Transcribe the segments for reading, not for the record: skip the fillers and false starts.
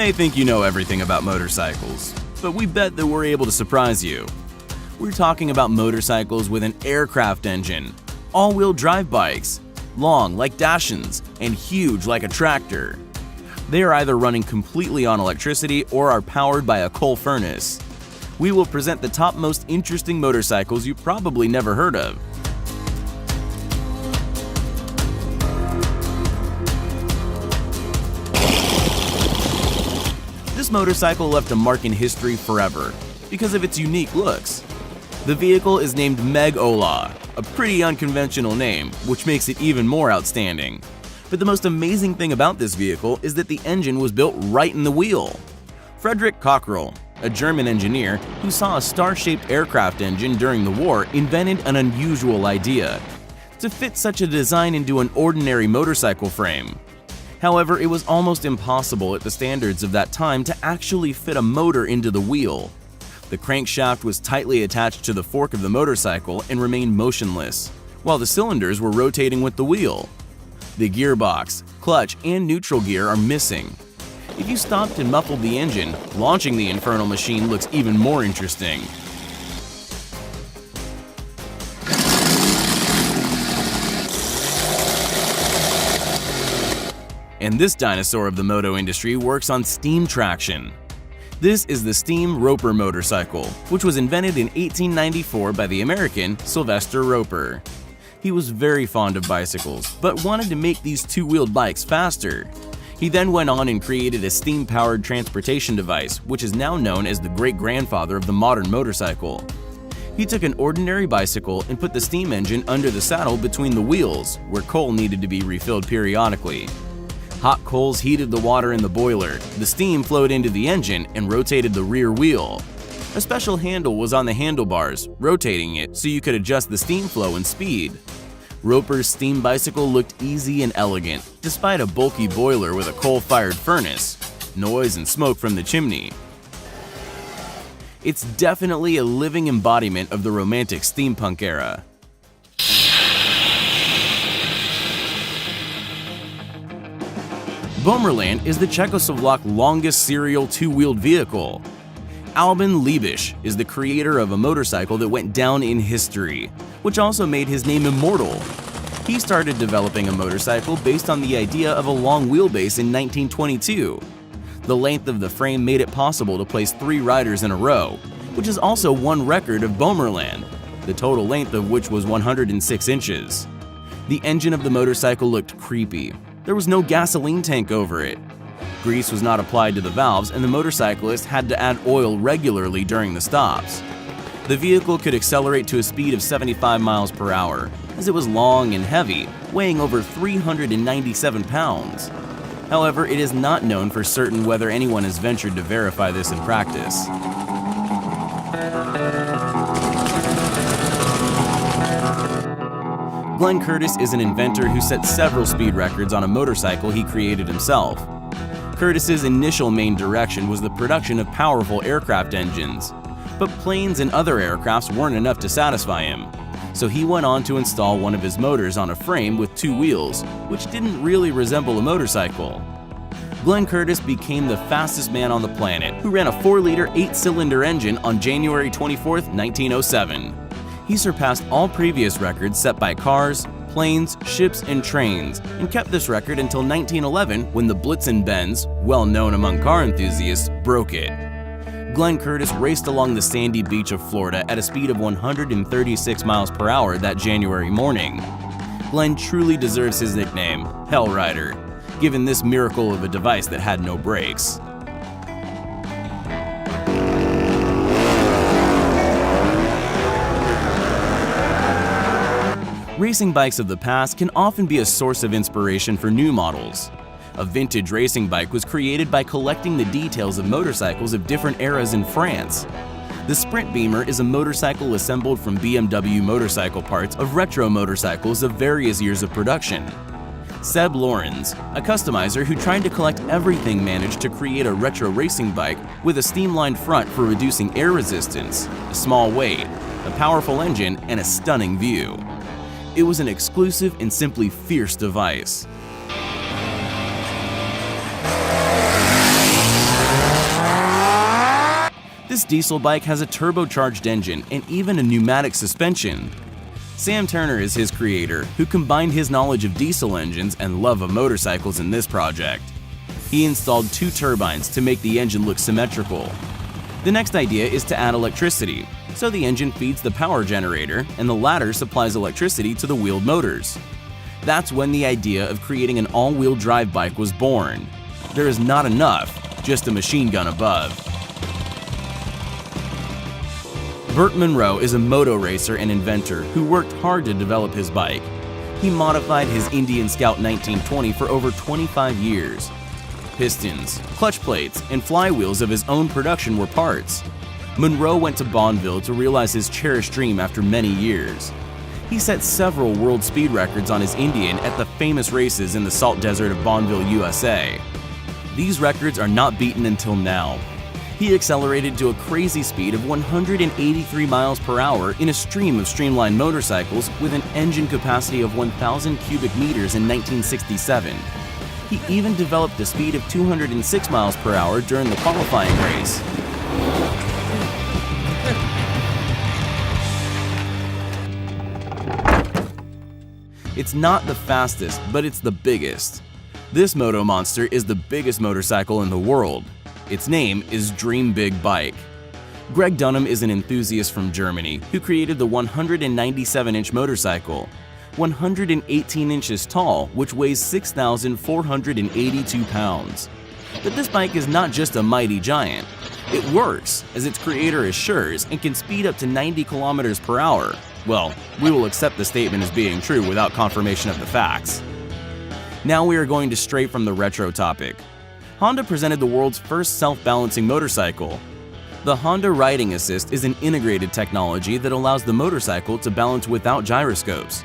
may think you know everything about motorcycles, but we bet that we're able to surprise you. We're talking about motorcycles with an aircraft engine, all-wheel drive bikes, long like Dachshunds, and huge like a tractor. They are either running completely on electricity or are powered by a coal furnace. We will present the top most interesting motorcycles you probably never heard of. This motorcycle left a mark in history forever because of its unique looks. The vehicle is named Meg Ola, a pretty unconventional name, which makes it even more outstanding. But the most amazing thing about this vehicle is that the engine was built right in the wheel. Friedrich Cockrell, a German engineer who saw a star-shaped aircraft engine during the war, invented an unusual idea: to fit such a design into an ordinary motorcycle frame. However, it was almost impossible at the standards of that time to actually fit a motor into the wheel. The crankshaft was tightly attached to the fork of the motorcycle and remained motionless, while the cylinders were rotating with the wheel. The gearbox, clutch, and neutral gear are missing. If you stopped and muffled the engine, launching the infernal machine looks even more interesting. And this dinosaur of the moto industry works on steam traction. This is the steam Roper motorcycle, which was invented in 1894 by the American Sylvester Roper. He was very fond of bicycles, but wanted to make these two-wheeled bikes faster. He then went on and created a steam-powered transportation device, which is now known as the great-grandfather of the modern motorcycle. He took an ordinary bicycle and put the steam engine under the saddle between the wheels, where coal needed to be refilled periodically. Hot coals heated the water in the boiler, the steam flowed into the engine and rotated the rear wheel. A special handle was on the handlebars, rotating it so you could adjust the steam flow and speed. Roper's steam bicycle looked easy and elegant, despite a bulky boiler with a coal-fired furnace, noise and smoke from the chimney. It's definitely a living embodiment of the romantic steampunk era. Bomerland is the Czechoslovak longest serial two-wheeled vehicle. Albin Liebisch is the creator of a motorcycle that went down in history, which also made his name immortal. He started developing a motorcycle based on the idea of a long wheelbase in 1922. The length of the frame made it possible to place 3 riders in a row, which is also one record of Bomerland, the total length of which was 106 inches. The engine of the motorcycle looked creepy. There was no gasoline tank over it. Grease was not applied to the valves, and the motorcyclist had to add oil regularly during the stops. The vehicle could accelerate to a speed of 75 miles per hour, as it was long and heavy, weighing over 397 pounds. However, it is not known for certain whether anyone has ventured to verify this in practice. Glenn Curtis is an inventor who set several speed records on a motorcycle he created himself. Curtis's initial main direction was the production of powerful aircraft engines, but planes and other aircrafts weren't enough to satisfy him, so he went on to install one of his motors on a frame with 2 wheels, which didn't really resemble a motorcycle. Glenn Curtis became the fastest man on the planet, who ran a 4-liter 8-cylinder engine on January 24, 1907. He surpassed all previous records set by cars, planes, ships, and trains, and kept this record until 1911 when the Blitzen-Benz, well known among car enthusiasts, broke it. Glenn Curtis raced along the sandy beach of Florida at a speed of 136 miles per hour that January morning. Glenn truly deserves his nickname, Hell Rider, given this miracle of a device that had no brakes. Racing bikes of the past can often be a source of inspiration for new models. A vintage racing bike was created by collecting the details of motorcycles of different eras in France. The Sprint Beamer is a motorcycle assembled from BMW motorcycle parts of retro motorcycles of various years of production. Seb Lorenz, a customizer who tried to collect everything, managed to create a retro racing bike with a streamlined front for reducing air resistance, a small weight, a powerful engine, and a stunning view. It was an exclusive and simply fierce device. This diesel bike has a turbocharged engine and even a pneumatic suspension. Sam Turner is his creator, who combined his knowledge of diesel engines and love of motorcycles in this project. He installed 2 turbines to make the engine look symmetrical. The next idea is to add electricity, so the engine feeds the power generator and the latter supplies electricity to the wheeled motors. That's when the idea of creating an all-wheel drive bike was born. There is not enough, just a machine gun above. Burt Munro is a moto racer and inventor who worked hard to develop his bike. He modified his Indian Scout 1920 for over 25 years. Pistons, clutch plates, and flywheels of his own production were parts. Munro went to Bonneville to realize his cherished dream after many years. He set several world speed records on his Indian at the famous races in the salt desert of Bonneville, USA. These records are not beaten until now. He accelerated to a crazy speed of 183 miles per hour in a stream of streamlined motorcycles with an engine capacity of 1,000 cubic meters in 1967. He even developed a speed of 206 miles per hour during the qualifying race. It's not the fastest, but it's the biggest. This moto monster is the biggest motorcycle in the world. Its name is Dream Big Bike. Greg Dunham is an enthusiast from Germany who created the 197-inch motorcycle, 118 inches tall, which weighs 6,482 pounds. But this bike is not just a mighty giant. It works, as its creator assures, and can speed up to 90 kilometers per hour. Well, we will accept the statement as being true without confirmation of the facts. Now we are going to stray from the retro topic. Honda presented the world's first self-balancing motorcycle. The Honda Riding Assist is an integrated technology that allows the motorcycle to balance without gyroscopes.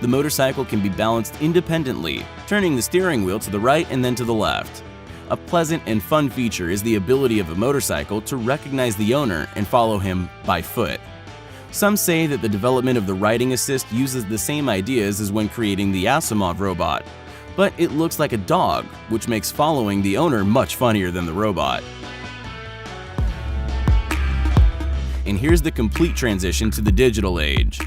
The motorcycle can be balanced independently, turning the steering wheel to the right and then to the left. A pleasant and fun feature is the ability of a motorcycle to recognize the owner and follow him by foot. Some say that the development of the Riding Assist uses the same ideas as when creating the Asimov robot, but it looks like a dog, which makes following the owner much funnier than the robot. And here's the complete transition to the digital age.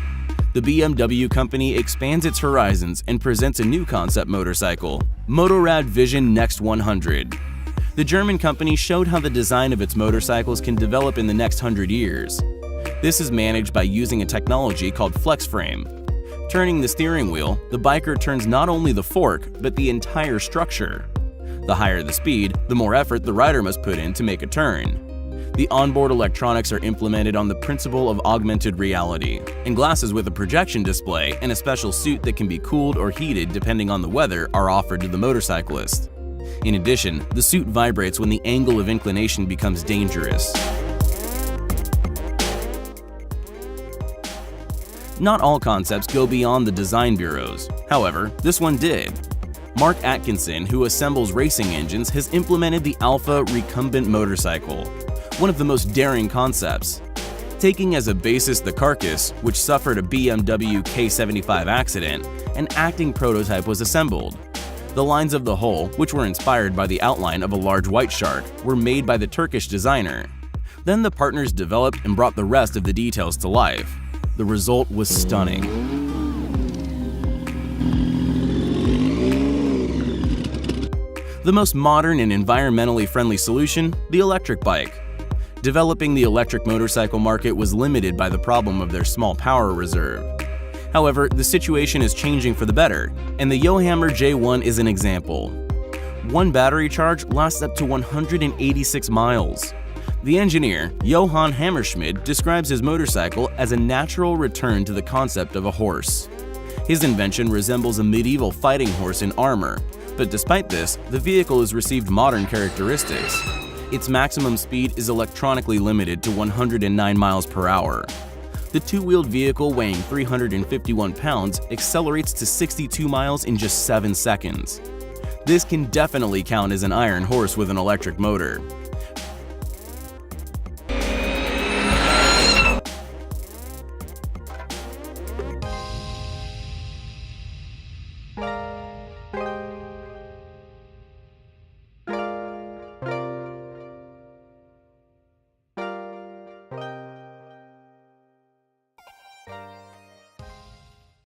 The BMW company expands its horizons and presents a new concept motorcycle, Motorrad Vision Next 100. The German company showed how the design of its motorcycles can develop in the next 100 years. This is managed by using a technology called FlexFrame. Turning the steering wheel, the biker turns not only the fork, but the entire structure. The higher the speed, the more effort the rider must put in to make a turn. The onboard electronics are implemented on the principle of augmented reality, and glasses with a projection display and a special suit that can be cooled or heated depending on the weather are offered to the motorcyclist. In addition, the suit vibrates when the angle of inclination becomes dangerous. Not all concepts go beyond the design bureaus. However, this one did. Mark Atkinson, who assembles racing engines, has implemented the Alpha recumbent motorcycle, one of the most daring concepts. Taking as a basis the carcass, which suffered a BMW K75 accident, an acting prototype was assembled. The lines of the hull, which were inspired by the outline of a large white shark, were made by the Turkish designer. Then the partners developed and brought the rest of the details to life. The result was stunning. The most modern and environmentally friendly solution, the electric bike. Developing the electric motorcycle market was limited by the problem of their small power reserve. However, the situation is changing for the better, and the Yohammer J1 is an example. One battery charge lasts up to 186 miles. The engineer, Johann Hammerschmidt, describes his motorcycle as a natural return to the concept of a horse. His invention resembles a medieval fighting horse in armor, but despite this, the vehicle has received modern characteristics. Its maximum speed is electronically limited to 109 miles per hour. The two-wheeled vehicle, weighing 351 pounds, accelerates to 62 miles in just 7 seconds. This can definitely count as an iron horse with an electric motor.